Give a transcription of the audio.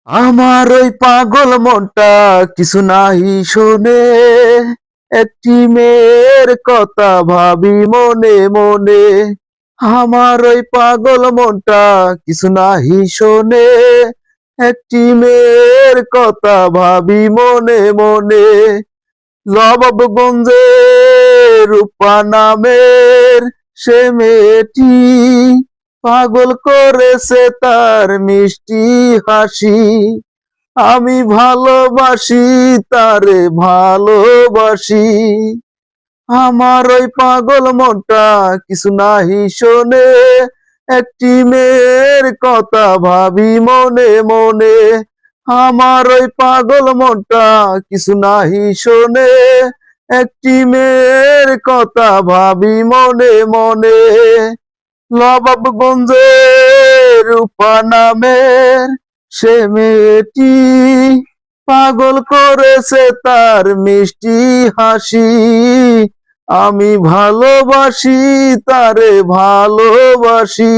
আমার ওই পাগল মনটা কিছু নাহি শোনে, একটি মেয়ের কথা ভাবি মনে মনে। আমার ওই পাগল মনটা কিছু নাহি শোনে, একটি মেয়ের কথা ভাবি মনে মনে। নবাবগঞ্জে রূপা নামের সে মেয়েটি পাগল করেছে তার মিষ্টি হাসি। আমি ভালোবাসি তারে ভালোবাসি। আমার ওই পাগল মনটা কিছু নাহি শোনে, একটি মেয়ের কথা ভাবি মনে মনে। আমার ওই পাগল মনটা কিছু নাহি শোনে, একটি মেয়ের কথা ভাবি মনে মনে। নবাবগঞ্জে রূপা নামের সে মেয়েটি পাগল করেছে তার মিষ্টি হাসি। আমি ভালোবাসি তারে ভালোবাসি।